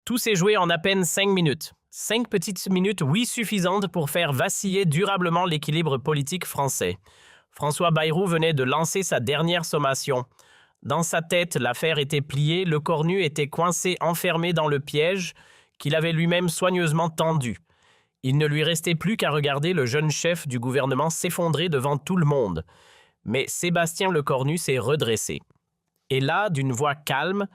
Tout s'est joué en à peine 5 minutes. 5 petites minutes, oui, suffisantes pour faire vaciller durablement l'équilibre politique français. François Bayrou venait de lancer sa dernière sommation. Dans sa tête, l'affaire était pliée, le cornu était coincé, enfermé dans le piège qu'il avait lui-même soigneusement tendu. Il ne lui restait plus qu'à regarder le jeune chef du gouvernement s'effondrer devant tout le monde. Mais Sébastien Lecornu s'est redressé. Et là, d'une voix calme,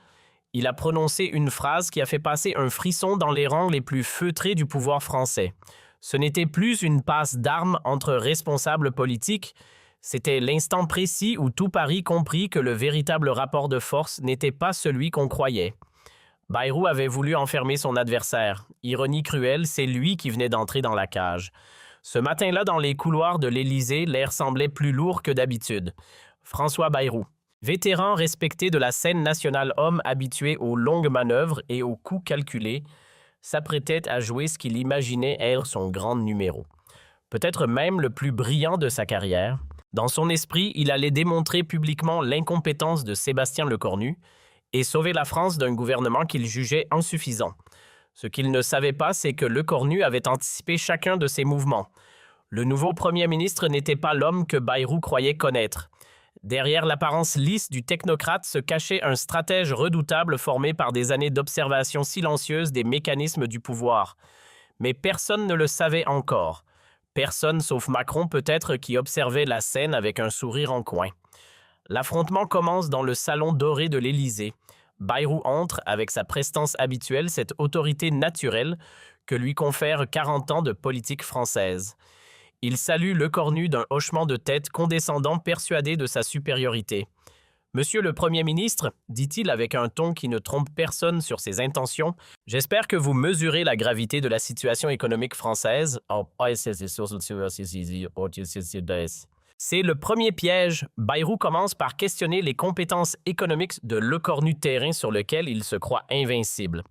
il a prononcé une phrase qui a fait passer un frisson dans les rangs les plus feutrés du pouvoir français. Ce n'était plus une passe d'armes entre responsables politiques, c'était l'instant précis où tout Paris comprit que le véritable rapport de force n'était pas celui qu'on croyait. Bayrou avait voulu enfermer son adversaire. Ironie cruelle, c'est lui qui venait d'entrer dans la cage. Ce matin-là, dans les couloirs de l'Élysée, l'air semblait plus lourd que d'habitude. François Bayrou, vétéran respecté de la scène nationale, homme habitué aux longues manœuvres et aux coups calculés, s'apprêtait à jouer ce qu'il imaginait être son grand numéro. Peut-être même le plus brillant de sa carrière. Dans son esprit, il allait démontrer publiquement l'incompétence de Sébastien Lecornu et sauver la France d'un gouvernement qu'il jugeait insuffisant. Ce qu'il ne savait pas, c'est que Lecornu avait anticipé chacun de ses mouvements. Le nouveau Premier ministre n'était pas l'homme que Bayrou croyait connaître. Derrière l'apparence lisse du technocrate se cachait un stratège redoutable formé par des années d'observation silencieuse des mécanismes du pouvoir. Mais personne ne le savait encore. Personne, sauf Macron peut-être, qui observait la scène avec un sourire en coin. L'affrontement commence dans le salon doré de l'Élysée. Bayrou entre, avec sa prestance habituelle, cette autorité naturelle que lui confère 40 ans de politique française. Il salue Lecornu d'un hochement de tête condescendant, persuadé de sa supériorité. « Monsieur le Premier ministre, dit-il avec un ton qui ne trompe personne sur ses intentions, j'espère que vous mesurez la gravité de la situation économique française. » C'est le premier piège. Bayrou commence par questionner les compétences économiques de Lecornu terrain sur lequel il se croit invincible.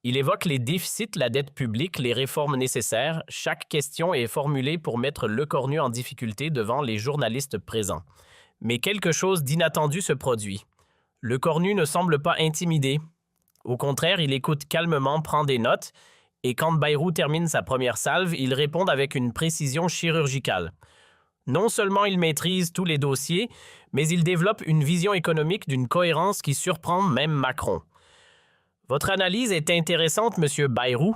Il évoque les déficits, la dette publique, les réformes nécessaires. Chaque question est formulée pour mettre Lecornu en difficulté devant les journalistes présents. Mais quelque chose d'inattendu se produit. Lecornu ne semble pas intimidé. Au contraire, il écoute calmement, prend des notes, et quand Bayrou termine sa première salve, il répond avec une précision chirurgicale. Non seulement il maîtrise tous les dossiers, mais il développe une vision économique d'une cohérence qui surprend même Macron. « Votre analyse est intéressante, monsieur Bayrou, »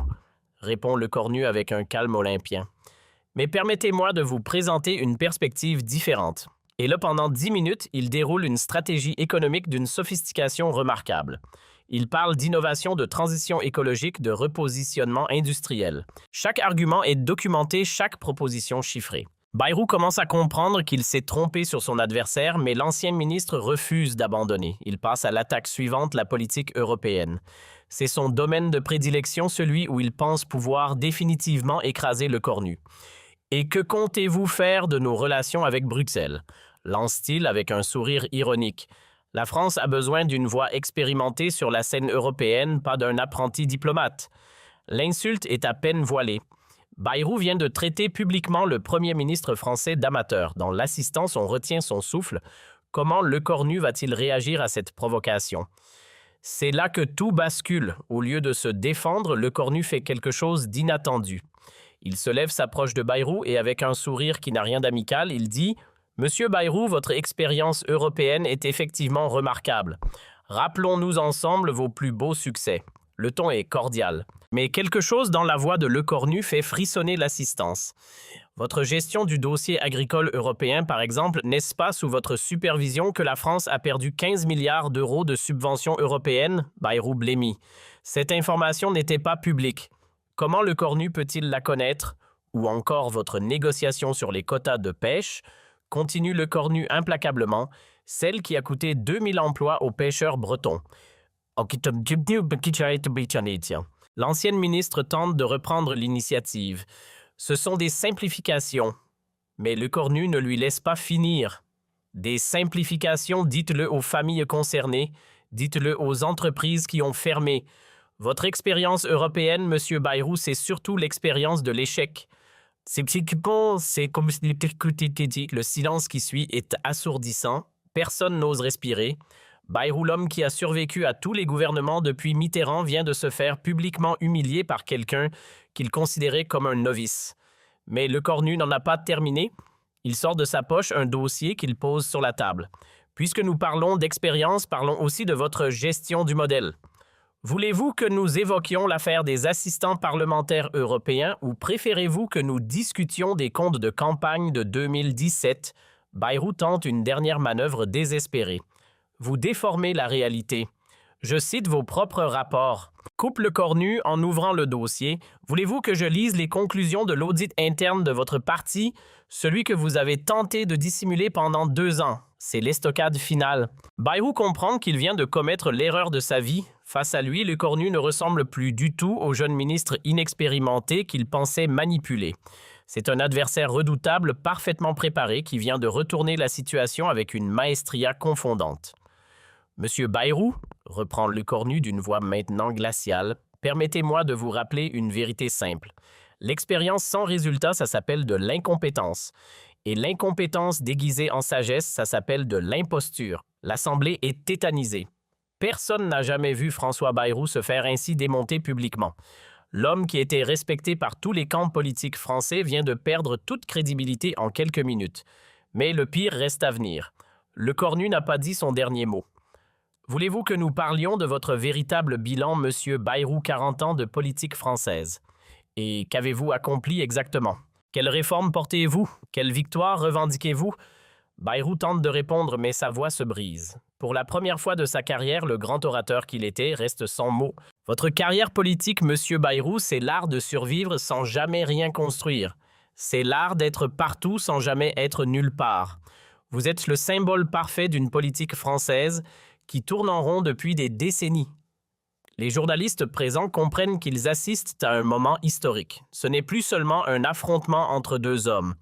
répond Lecornu avec un calme olympien. « Mais permettez-moi de vous présenter une perspective différente. » Et là, pendant 10 minutes, il déroule une stratégie économique d'une sophistication remarquable. Il parle d'innovation, de transition écologique, de repositionnement industriel. Chaque argument est documenté, chaque proposition chiffrée. Bayrou commence à comprendre qu'il s'est trompé sur son adversaire, mais l'ancien ministre refuse d'abandonner. Il passe à l'attaque suivante, la politique européenne. C'est son domaine de prédilection, celui où il pense pouvoir définitivement écraser Lecornu. « Et que comptez-vous faire de nos relations avec Bruxelles ?» lance-t-il avec un sourire ironique. La France a besoin d'une voix expérimentée sur la scène européenne, pas d'un apprenti diplomate. L'insulte est à peine voilée. Bayrou vient de traiter publiquement le Premier ministre français d'amateur. Dans l'assistance, on retient son souffle. Comment Lecornu va-t-il réagir à cette provocation? C'est là que tout bascule. Au lieu de se défendre, Lecornu fait quelque chose d'inattendu. Il se lève, s'approche de Bayrou et avec un sourire qui n'a rien d'amical, il dit « Monsieur Bayrou, votre expérience européenne est effectivement remarquable. Rappelons-nous ensemble vos plus beaux succès. » Le ton est cordial. Mais quelque chose dans la voix de Lecornu fait frissonner l'assistance. Votre gestion du dossier agricole européen, par exemple, n'est-ce pas sous votre supervision que la France a perdu 15 milliards d'euros de subventions européennes? Bayrou blêmit. Cette information n'était pas publique. Comment Lecornu peut-il la connaître? Ou encore votre négociation sur les quotas de pêche? Continue Lecornu implacablement, celle qui a coûté 2000 emplois aux pêcheurs bretons. L'ancienne ministre tente de reprendre l'initiative. Ce sont des simplifications, mais Lecornu ne lui laisse pas finir. Des simplifications, dites-le aux familles concernées, dites-le aux entreprises qui ont fermé. Votre expérience européenne, monsieur Bayrou, c'est surtout l'expérience de l'échec. C'est comme le silence qui suit est assourdissant. Personne n'ose respirer. Bayrou, l'homme qui a survécu à tous les gouvernements depuis Mitterrand, vient de se faire publiquement humilier par quelqu'un qu'il considérait comme un novice. Mais Lecornu n'en a pas terminé. Il sort de sa poche un dossier qu'il pose sur la table. Puisque nous parlons d'expérience, parlons aussi de votre gestion du modèle. Voulez-vous que nous évoquions l'affaire des assistants parlementaires européens ou préférez-vous que nous discutions des comptes de campagne de 2017? Bayrou tente une dernière manœuvre désespérée. Vous déformez la réalité. Je cite vos propres rapports. Coupe Lecornu en ouvrant le dossier. Voulez-vous que je lise les conclusions de l'audit interne de votre parti, celui que vous avez tenté de dissimuler pendant 2 ans? C'est l'estocade finale. Bayrou comprend qu'il vient de commettre l'erreur de sa vie. Face à lui, Lecornu ne ressemble plus du tout au jeune ministre inexpérimenté qu'il pensait manipuler. C'est un adversaire redoutable, parfaitement préparé, qui vient de retourner la situation avec une maestria confondante. Monsieur Bayrou, reprend Lecornu d'une voix maintenant glaciale, permettez-moi de vous rappeler une vérité simple. L'expérience sans résultat, ça s'appelle de l'incompétence. Et l'incompétence déguisée en sagesse, ça s'appelle de l'imposture. L'Assemblée est tétanisée. Personne n'a jamais vu François Bayrou se faire ainsi démonter publiquement. L'homme qui était respecté par tous les camps politiques français vient de perdre toute crédibilité en quelques minutes. Mais le pire reste à venir. Lecornu n'a pas dit son dernier mot. Voulez-vous que nous parlions de votre véritable bilan, monsieur Bayrou, 40 ans de politique française? Et qu'avez-vous accompli exactement? Quelles réformes portez-vous? Quelle victoire revendiquez-vous? Bayrou tente de répondre, mais sa voix se brise. Pour la première fois de sa carrière, le grand orateur qu'il était reste sans mots. Votre carrière politique, monsieur Bayrou, c'est l'art de survivre sans jamais rien construire. C'est l'art d'être partout sans jamais être nulle part. Vous êtes le symbole parfait d'une politique française qui tourne en rond depuis des décennies. Les journalistes présents comprennent qu'ils assistent à un moment historique. Ce n'est plus seulement un affrontement entre 2 hommes.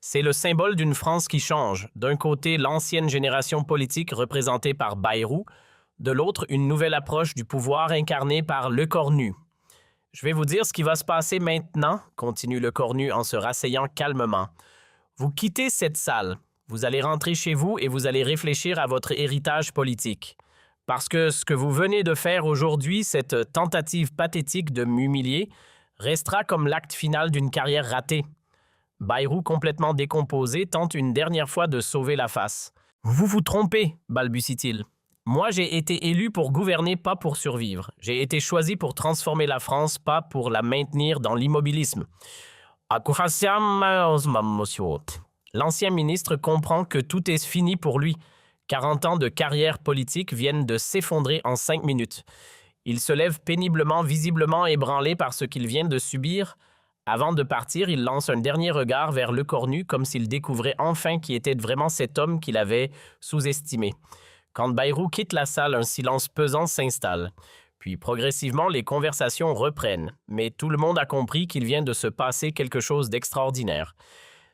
C'est le symbole d'une France qui change. D'un côté, l'ancienne génération politique représentée par Bayrou, de l'autre, une nouvelle approche du pouvoir incarnée par Lecornu. Je vais vous dire ce qui va se passer maintenant, continue Lecornu en se rasseyant calmement. Vous quittez cette salle. Vous allez rentrer chez vous et vous allez réfléchir à votre héritage politique. Parce que ce que vous venez de faire aujourd'hui, cette tentative pathétique de m'humilier, restera comme l'acte final d'une carrière ratée. Bayrou, complètement décomposé, tente une dernière fois de sauver la face. « Vous vous trompez, balbutie-t-il. Moi, j'ai été élu pour gouverner, pas pour survivre. J'ai été choisi pour transformer la France, pas pour la maintenir dans l'immobilisme. » L'ancien ministre comprend que tout est fini pour lui. 40 ans de carrière politique viennent de s'effondrer en 5 minutes. Il se lève péniblement, visiblement ébranlé par ce qu'il vient de subir. Avant de partir, il lance un dernier regard vers Lecornu comme s'il découvrait enfin qui était vraiment cet homme qu'il avait sous-estimé. Quand Bayrou quitte la salle, un silence pesant s'installe. Puis progressivement, les conversations reprennent. Mais tout le monde a compris qu'il vient de se passer quelque chose d'extraordinaire.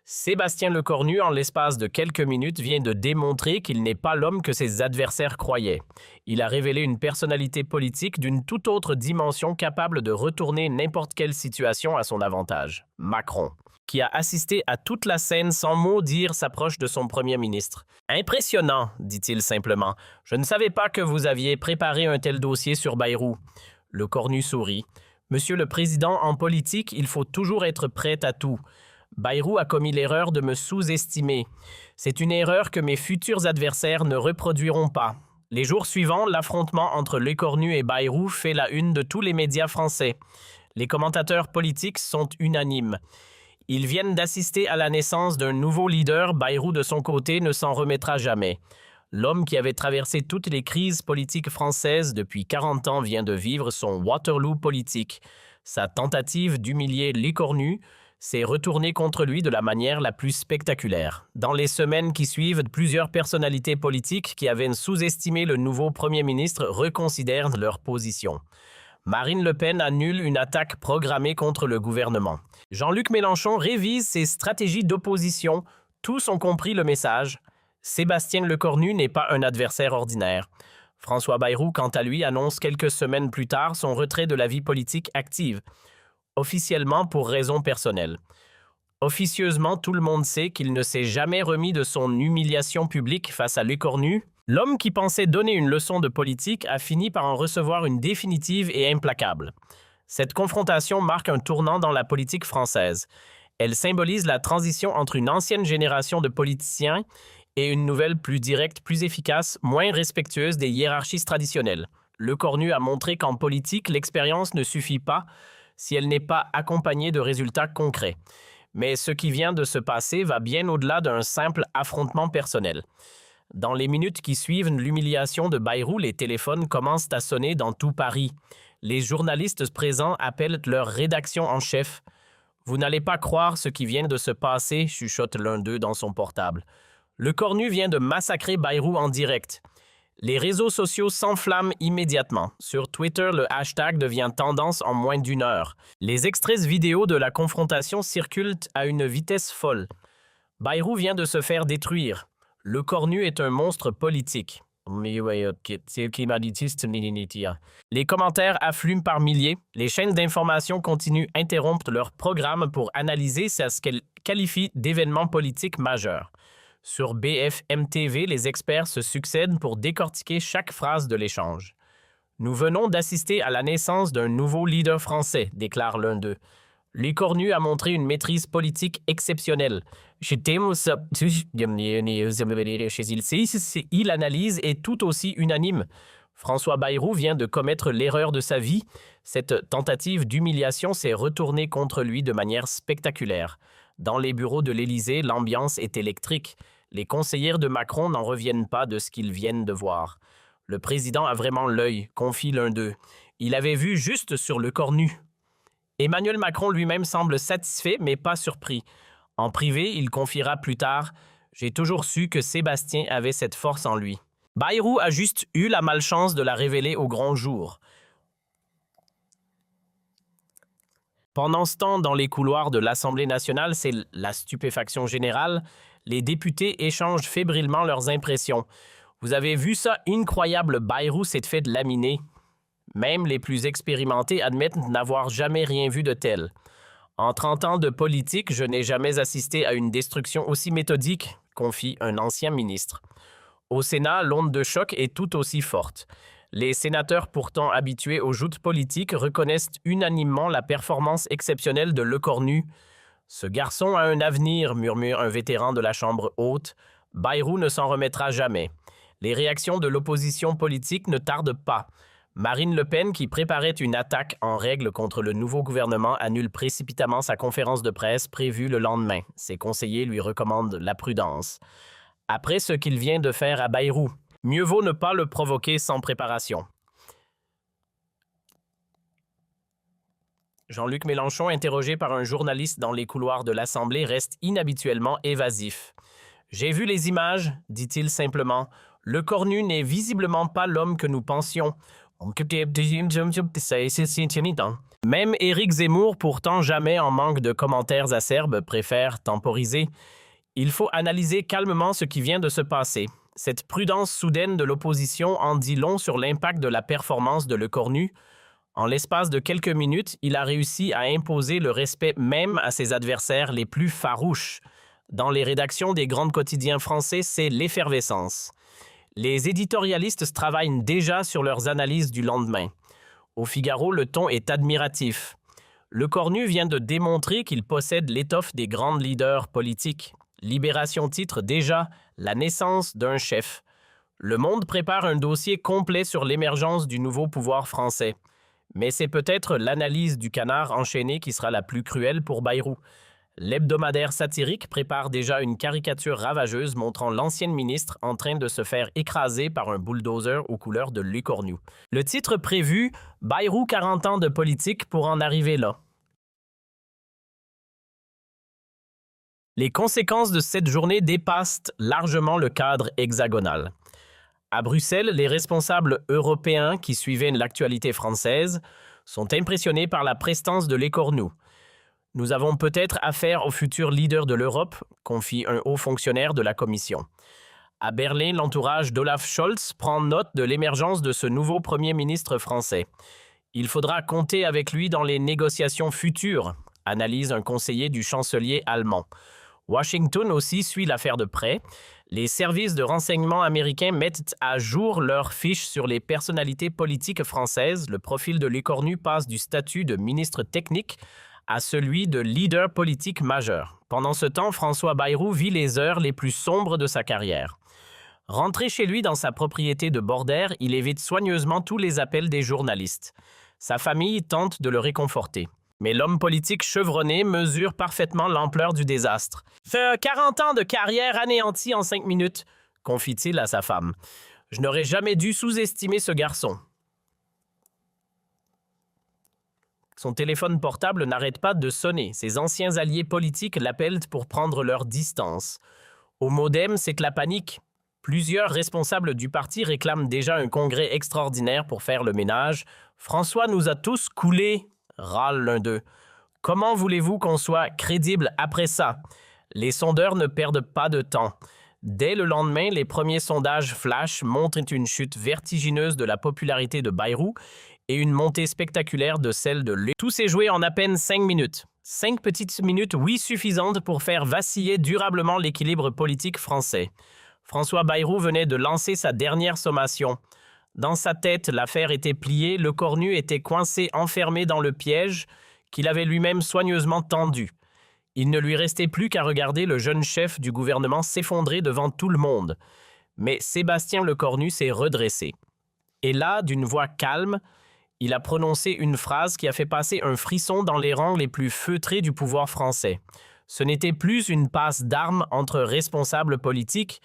Sébastien Lecornu, en l'espace de quelques minutes, vient de démontrer qu'il n'est pas l'homme que ses adversaires croyaient. Il a révélé une personnalité politique d'une toute autre dimension capable de retourner n'importe quelle situation à son avantage. Macron, qui a assisté à toute la scène sans mot dire, s'approche de son premier ministre. « Impressionnant, dit-il simplement. Je ne savais pas que vous aviez préparé un tel dossier sur Bayrou. » Lecornu sourit. « Monsieur le Président, en politique, il faut toujours être prêt à tout. » Bayrou a commis l'erreur de me sous-estimer. C'est une erreur que mes futurs adversaires ne reproduiront pas. Les jours suivants, l'affrontement entre Lecornu et Bayrou fait la une de tous les médias français. Les commentateurs politiques sont unanimes. Ils viennent d'assister à la naissance d'un nouveau leader. Bayrou, de son côté, ne s'en remettra jamais. L'homme qui avait traversé toutes les crises politiques françaises depuis 40 ans vient de vivre son Waterloo politique. Sa tentative d'humilier Lecornu s'est retournée contre lui de la manière la plus spectaculaire. Dans les semaines qui suivent, plusieurs personnalités politiques qui avaient sous-estimé le nouveau Premier ministre reconsidèrent leur position. Marine Le Pen annule une attaque programmée contre le gouvernement. Jean-Luc Mélenchon révise ses stratégies d'opposition. Tous ont compris le message. Sébastien Lecornu n'est pas un adversaire ordinaire. François Bayrou, quant à lui, annonce quelques semaines plus tard son retrait de la vie politique active. Officiellement pour raisons personnelles. Officieusement, tout le monde sait qu'il ne s'est jamais remis de son humiliation publique face à Lecornu. L'homme qui pensait donner une leçon de politique a fini par en recevoir une définitive et implacable. Cette confrontation marque un tournant dans la politique française. Elle symbolise la transition entre une ancienne génération de politiciens et une nouvelle plus directe, plus efficace, moins respectueuse des hiérarchies traditionnelles. Lecornu a montré qu'en politique, l'expérience ne suffit pas si elle n'est pas accompagnée de résultats concrets. Mais ce qui vient de se passer va bien au-delà d'un simple affrontement personnel. Dans les minutes qui suivent l'humiliation de Bayrou, les téléphones commencent à sonner dans tout Paris. Les journalistes présents appellent leur rédaction en chef. « Vous n'allez pas croire ce qui vient de se passer », chuchote l'un d'eux dans son portable. Lecornu vient de massacrer Bayrou en direct. Les réseaux sociaux s'enflamment immédiatement. Sur Twitter, le hashtag devient tendance en moins d'une heure. Les extraits vidéo de la confrontation circulent à une vitesse folle. Bayrou vient de se faire détruire. Lecornu est un monstre politique. Les commentaires affluent par milliers. Les chaînes d'information continuent interrompre leur programme pour analyser ce qu'elles qualifient d'événements politiques majeurs. Sur BFM TV, les experts se succèdent pour décortiquer chaque phrase de l'échange. « Nous venons d'assister à la naissance d'un nouveau leader français », déclare l'un d'eux. Lecornu a montré une maîtrise politique exceptionnelle. L'analyse est tout aussi unanime. François Bayrou vient de commettre l'erreur de sa vie. Cette tentative d'humiliation s'est retournée contre lui de manière spectaculaire. Dans les bureaux de l'Élysée, l'ambiance est électrique. Les conseillers de Macron n'en reviennent pas de ce qu'ils viennent de voir. Le président a vraiment l'œil, confie l'un d'eux. Il avait vu juste sur Lecornu. Emmanuel Macron lui-même semble satisfait, mais pas surpris. En privé, il confiera plus tard « J'ai toujours su que Sébastien avait cette force en lui ». Bayrou a juste eu la malchance de la révéler au grand jour. Pendant ce temps, dans les couloirs de l'Assemblée nationale, c'est la stupéfaction générale. Les députés échangent fébrilement leurs impressions. Vous avez vu ça, incroyable, Bayrou s'est fait laminer. Même les plus expérimentés admettent n'avoir jamais rien vu de tel. En 30 ans de politique, je n'ai jamais assisté à une destruction aussi méthodique, confie un ancien ministre. Au Sénat, l'onde de choc est tout aussi forte. Les sénateurs pourtant habitués aux joutes politiques reconnaissent unanimement la performance exceptionnelle de Lecornu. « Ce garçon a un avenir », murmure un vétéran de la Chambre haute. Bayrou ne s'en remettra jamais. Les réactions de l'opposition politique ne tardent pas. Marine Le Pen, qui préparait une attaque en règle contre le nouveau gouvernement, annule précipitamment sa conférence de presse prévue le lendemain. Ses conseillers lui recommandent la prudence. Après ce qu'il vient de faire à Bayrou, mieux vaut ne pas le provoquer sans préparation. Jean-Luc Mélenchon, interrogé par un journaliste dans les couloirs de l'Assemblée, reste inhabituellement évasif. « J'ai vu les images », dit-il simplement. « Lecornu n'est visiblement pas l'homme que nous pensions. » Même Éric Zemmour, pourtant jamais en manque de commentaires acerbes, préfère temporiser. Il faut analyser calmement ce qui vient de se passer. Cette prudence soudaine de l'opposition en dit long sur l'impact de la performance de Lecornu. En l'espace de quelques minutes, il a réussi à imposer le respect même à ses adversaires les plus farouches. Dans les rédactions des grands quotidiens français, c'est l'effervescence. Les éditorialistes travaillent déjà sur leurs analyses du lendemain. Au Figaro, le ton est admiratif. Lecornu vient de démontrer qu'il possède l'étoffe des grands leaders politiques. Libération titre déjà « La naissance d'un chef ». Le Monde prépare un dossier complet sur l'émergence du nouveau pouvoir français. Mais c'est peut-être l'analyse du canard enchaîné qui sera la plus cruelle pour Bayrou. L'hebdomadaire satirique prépare déjà une caricature ravageuse montrant l'ancienne ministre en train de se faire écraser par un bulldozer aux couleurs de Lecornu. Le titre prévu « Bayrou 40 ans de politique pour en arriver là ». Les conséquences de cette journée dépassent largement le cadre hexagonal. À Bruxelles, les responsables européens qui suivaient l'actualité française sont impressionnés par la prestance de Lecornu. Nous avons peut-être affaire au futur leader de l'Europe, confie un haut fonctionnaire de la Commission. À Berlin, l'entourage d'Olaf Scholz prend note de l'émergence de ce nouveau Premier ministre français. Il faudra compter avec lui dans les négociations futures, analyse un conseiller du chancelier allemand. Washington aussi suit l'affaire de près. Les services de renseignement américains mettent à jour leurs fiches sur les personnalités politiques françaises. Le profil de Lecornu passe du statut de ministre technique à celui de leader politique majeur. Pendant ce temps, François Bayrou vit les heures les plus sombres de sa carrière. Rentré chez lui dans sa propriété de Bordère, il évite soigneusement tous les appels des journalistes. Sa famille tente de le réconforter. Mais l'homme politique chevronné mesure parfaitement l'ampleur du désastre. « Fait 40 ans de carrière anéantie en 5 minutes », confie-t-il à sa femme. « Je n'aurais jamais dû sous-estimer ce garçon. » Son téléphone portable n'arrête pas de sonner. Ses anciens alliés politiques l'appellent pour prendre leur distance. Au modem, c'est que la panique. Plusieurs responsables du parti réclament déjà un congrès extraordinaire pour faire le ménage. « François nous a tous coulés », râle l'un d'eux. « Comment voulez-vous qu'on soit crédible après ça ?» Les sondeurs ne perdent pas de temps. Dès le lendemain, les premiers sondages flash montrent une chute vertigineuse de la popularité de Bayrou et une montée spectaculaire de celle de Lecornu. Tout s'est joué en à peine 5 minutes. 5 petites minutes, oui, suffisantes pour faire vaciller durablement l'équilibre politique français. François Bayrou venait de lancer sa dernière sommation. Dans sa tête, l'affaire était pliée, Lecornu était coincé, enfermé dans le piège qu'il avait lui-même soigneusement tendu. Il ne lui restait plus qu'à regarder le jeune chef du gouvernement s'effondrer devant tout le monde. Mais Sébastien Lecornu s'est redressé. Et là, d'une voix calme, il a prononcé une phrase qui a fait passer un frisson dans les rangs les plus feutrés du pouvoir français. Ce n'était plus une passe d'armes entre responsables politiques,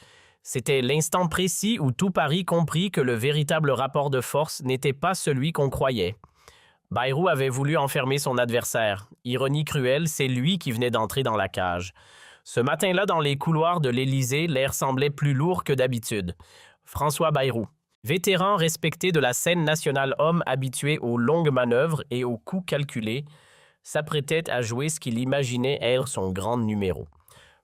c'était l'instant précis où tout Paris comprit que le véritable rapport de force n'était pas celui qu'on croyait. Bayrou avait voulu enfermer son adversaire. Ironie cruelle, c'est lui qui venait d'entrer dans la cage. Ce matin-là, dans les couloirs de l'Élysée, l'air semblait plus lourd que d'habitude. François Bayrou, vétéran respecté de la scène nationale, homme habitué aux longues manœuvres et aux coups calculés, s'apprêtait à jouer ce qu'il imaginait être son grand numéro.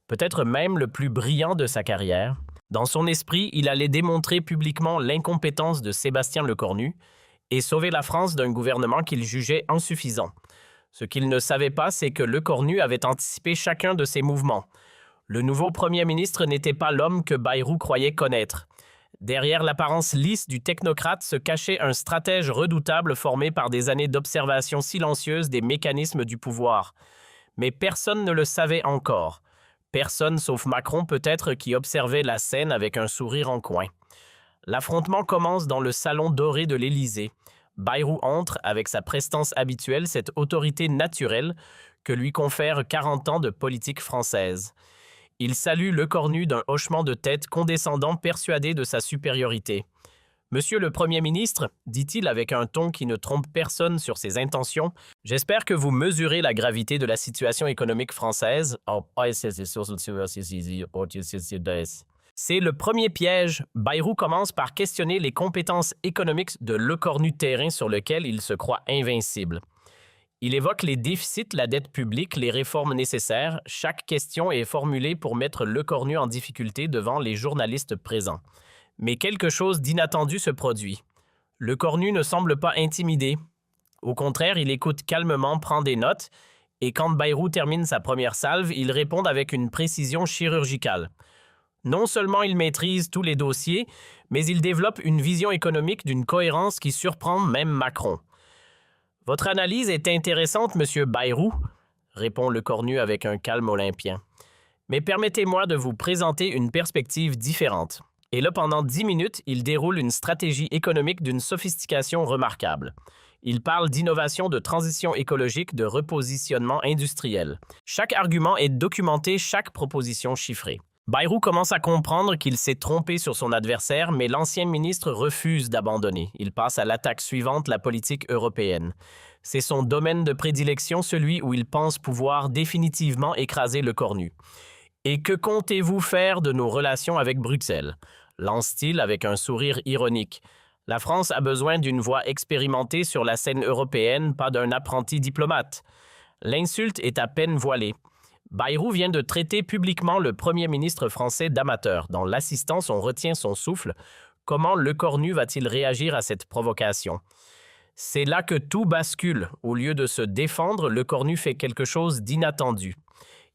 Peut-être même le plus brillant de sa carrière. Dans son esprit, il allait démontrer publiquement l'incompétence de Sébastien Lecornu et sauver la France d'un gouvernement qu'il jugeait insuffisant. Ce qu'il ne savait pas, c'est que Lecornu avait anticipé chacun de ses mouvements. Le nouveau Premier ministre n'était pas l'homme que Bayrou croyait connaître. Derrière l'apparence lisse du technocrate se cachait un stratège redoutable formé par des années d'observation silencieuse des mécanismes du pouvoir. Mais personne ne le savait encore. Personne, sauf Macron peut-être, qui observait la scène avec un sourire en coin. L'affrontement commence dans le salon doré de l'Élysée. Bayrou entre, avec sa prestance habituelle, cette autorité naturelle que lui confère 40 ans de politique française. Il salue Lecornu d'un hochement de tête condescendant, persuadé de sa supériorité. « Monsieur le Premier ministre, dit-il avec un ton qui ne trompe personne sur ses intentions, j'espère que vous mesurez la gravité de la situation économique française. » C'est le premier piège. Bayrou commence par questionner les compétences économiques de Lecornu terrain sur lequel il se croit invincible. Il évoque les déficits, la dette publique, les réformes nécessaires. Chaque question est formulée pour mettre Lecornu en difficulté devant les journalistes présents. Mais quelque chose d'inattendu se produit. Lecornu ne semble pas intimidé. Au contraire, il écoute calmement, prend des notes, et quand Bayrou termine sa première salve, il répond avec une précision chirurgicale. Non seulement il maîtrise tous les dossiers, mais il développe une vision économique d'une cohérence qui surprend même Macron. « Votre analyse est intéressante, monsieur Bayrou, » répond Lecornu avec un calme olympien. « Mais permettez-moi de vous présenter une perspective différente. » Et là, pendant 10 minutes, il déroule une stratégie économique d'une sophistication remarquable. Il parle d'innovation, de transition écologique, de repositionnement industriel. Chaque argument est documenté, chaque proposition chiffrée. Bayrou commence à comprendre qu'il s'est trompé sur son adversaire, mais l'ancien ministre refuse d'abandonner. Il passe à l'attaque suivante, la politique européenne. C'est son domaine de prédilection, celui où il pense pouvoir définitivement écraser Lecornu. « Et que comptez-vous faire de nos relations avec Bruxelles ?» lance-t-il avec un sourire ironique. La France a besoin d'une voix expérimentée sur la scène européenne, pas d'un apprenti diplomate. L'insulte est à peine voilée. Bayrou vient de traiter publiquement le Premier ministre français d'amateur. Dans l'assistance, on retient son souffle. Comment Lecornu va-t-il réagir à cette provocation? C'est là que tout bascule. Au lieu de se défendre, Lecornu fait quelque chose d'inattendu.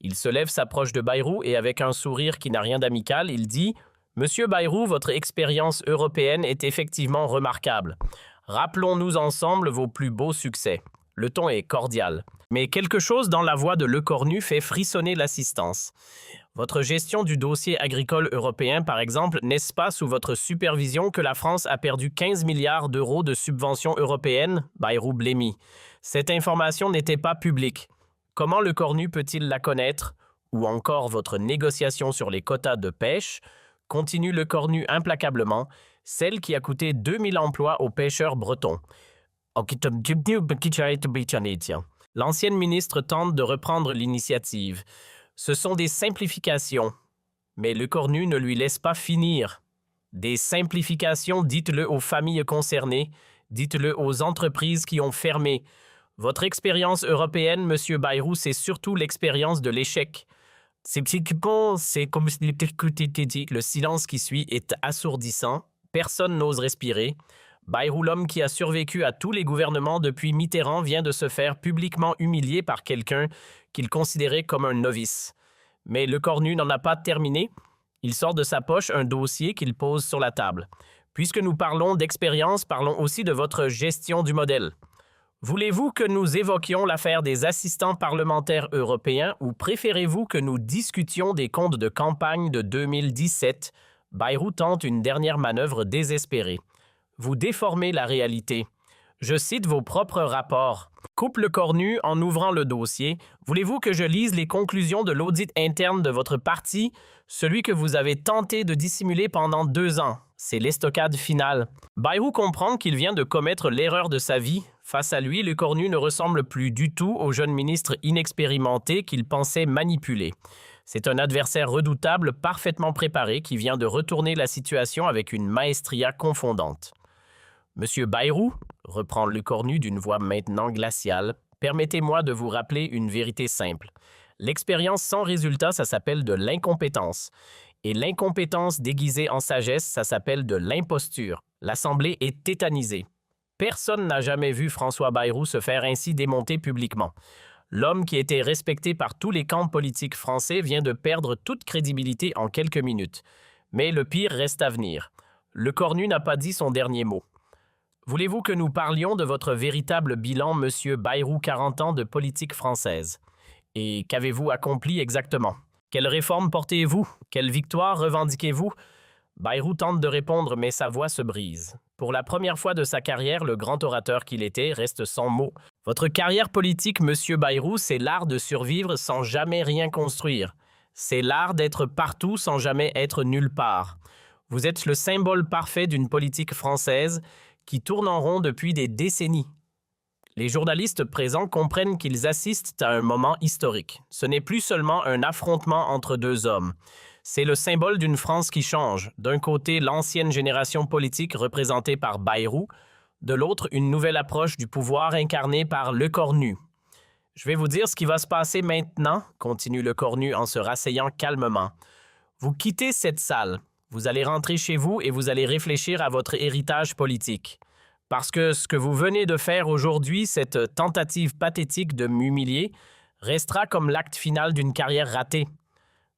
Il se lève, s'approche de Bayrou et avec un sourire qui n'a rien d'amical, il dit « Monsieur Bayrou, votre expérience européenne est effectivement remarquable. Rappelons-nous ensemble vos plus beaux succès. » Le ton est cordial. Mais quelque chose dans la voix de Lecornu fait frissonner l'assistance. Votre gestion du dossier agricole européen, par exemple, n'est-ce pas sous votre supervision que la France a perdu 15 milliards d'euros de subventions européennes? Bayrou blêmit. Cette information n'était pas publique. Comment Lecornu peut-il la connaître? Ou encore votre négociation sur les quotas de pêche? Continue Lecornu implacablement, celle qui a coûté 2000 emplois aux pêcheurs bretons. L'ancienne ministre tente de reprendre l'initiative. Ce sont des simplifications, mais Lecornu ne lui laisse pas finir. Des simplifications, dites-le aux familles concernées, dites-le aux entreprises qui ont fermé. Votre expérience européenne, Monsieur Bayrou, c'est surtout l'expérience de l'échec. C'est comme le silence qui suit est assourdissant. Personne n'ose respirer. Bayrou, l'homme qui a survécu à tous les gouvernements depuis Mitterrand, vient de se faire publiquement humilier par quelqu'un qu'il considérait comme un novice. Mais Lecornu n'en a pas terminé. Il sort de sa poche un dossier qu'il pose sur la table. Puisque nous parlons d'expérience, parlons aussi de votre gestion du modèle. Voulez-vous que nous évoquions l'affaire des assistants parlementaires européens ou préférez-vous que nous discutions des comptes de campagne de 2017? Bayrou tente une dernière manœuvre désespérée. Vous déformez la réalité. Je cite vos propres rapports. Coupe Lecornu en ouvrant le dossier. Voulez-vous que je lise les conclusions de l'audit interne de votre parti, celui que vous avez tenté de dissimuler pendant 2 ans? C'est l'estocade finale. Bayrou comprend qu'il vient de commettre l'erreur de sa vie. Face à lui, Lecornu ne ressemble plus du tout au jeune ministre inexpérimenté qu'il pensait manipuler. C'est un adversaire redoutable, parfaitement préparé, qui vient de retourner la situation avec une maestria confondante. Monsieur Bayrou, reprend Lecornu d'une voix maintenant glaciale, permettez-moi de vous rappeler une vérité simple. L'expérience sans résultat, ça s'appelle de l'incompétence. Et l'incompétence déguisée en sagesse, ça s'appelle de l'imposture. L'Assemblée est tétanisée. Personne n'a jamais vu François Bayrou se faire ainsi démonter publiquement. L'homme qui était respecté par tous les camps politiques français vient de perdre toute crédibilité en quelques minutes. Mais le pire reste à venir. Lecornu n'a pas dit son dernier mot. Voulez-vous que nous parlions de votre véritable bilan, Monsieur Bayrou, 40 ans de politique française? Et qu'avez-vous accompli exactement? Quelles réformes portez-vous? Quelle victoire revendiquez-vous? Bayrou tente de répondre, mais sa voix se brise. Pour la première fois de sa carrière, le grand orateur qu'il était reste sans mots. Votre carrière politique, Monsieur Bayrou, c'est l'art de survivre sans jamais rien construire. C'est l'art d'être partout sans jamais être nulle part. Vous êtes le symbole parfait d'une politique française qui tourne en rond depuis des décennies. Les journalistes présents comprennent qu'ils assistent à un moment historique. Ce n'est plus seulement un affrontement entre 2 hommes. C'est le symbole d'une France qui change. D'un côté, l'ancienne génération politique représentée par Bayrou, de l'autre, une nouvelle approche du pouvoir incarnée par Lecornu. Je vais vous dire ce qui va se passer maintenant, continue Lecornu en se rasseyant calmement. Vous quittez cette salle. Vous allez rentrer chez vous et vous allez réfléchir à votre héritage politique. Parce que ce que vous venez de faire aujourd'hui, cette tentative pathétique de m'humilier, restera comme l'acte final d'une carrière ratée.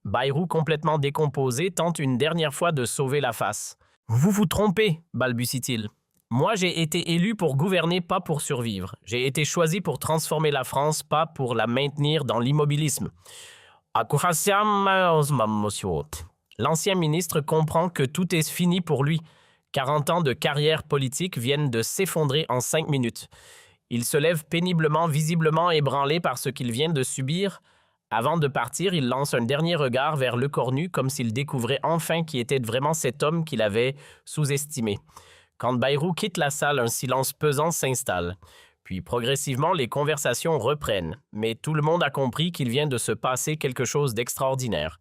Bayrou, complètement décomposé, tente une dernière fois de sauver la face. « Vous vous trompez, balbutie-t-il. Moi, j'ai été élu pour gouverner, pas pour survivre. J'ai été choisi pour transformer la France, pas pour la maintenir dans l'immobilisme. » L'ancien ministre comprend que tout est fini pour lui. 40 ans de carrière politique viennent de s'effondrer en 5 minutes. Il se lève péniblement, visiblement ébranlé par ce qu'il vient de subir. Avant de partir, il lance un dernier regard vers Lecornu comme s'il découvrait enfin qui était vraiment cet homme qu'il avait sous-estimé. Quand Bayrou quitte la salle, un silence pesant s'installe. Puis progressivement, les conversations reprennent. Mais tout le monde a compris qu'il vient de se passer quelque chose d'extraordinaire.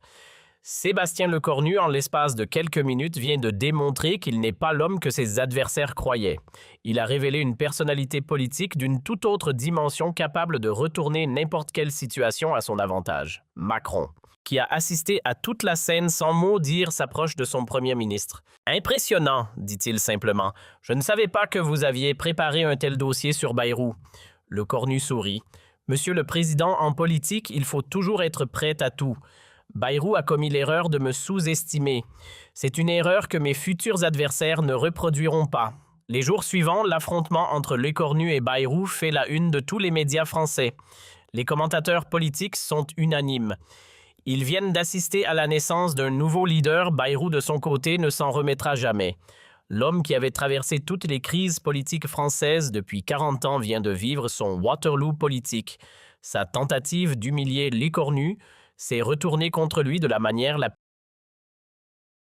Sébastien Lecornu, en l'espace de quelques minutes, vient de démontrer qu'il n'est pas l'homme que ses adversaires croyaient. Il a révélé une personnalité politique d'une toute autre dimension capable de retourner n'importe quelle situation à son avantage. Macron, qui a assisté à toute la scène sans mot dire, s'approche de son premier ministre. « Impressionnant, dit-il simplement. Je ne savais pas que vous aviez préparé un tel dossier sur Bayrou. » Lecornu sourit. Monsieur le Président, en politique, il faut toujours être prêt à tout. Bayrou a commis l'erreur de me sous-estimer. C'est une erreur que mes futurs adversaires ne reproduiront pas. Les jours suivants, l'affrontement entre Lecornu et Bayrou fait la une de tous les médias français. Les commentateurs politiques sont unanimes. Ils viennent d'assister à la naissance d'un nouveau leader. Bayrou, de son côté, ne s'en remettra jamais. L'homme qui avait traversé toutes les crises politiques françaises depuis 40 ans vient de vivre son Waterloo politique. Sa tentative d'humilier Lecornu s'est retournée contre lui de la manière la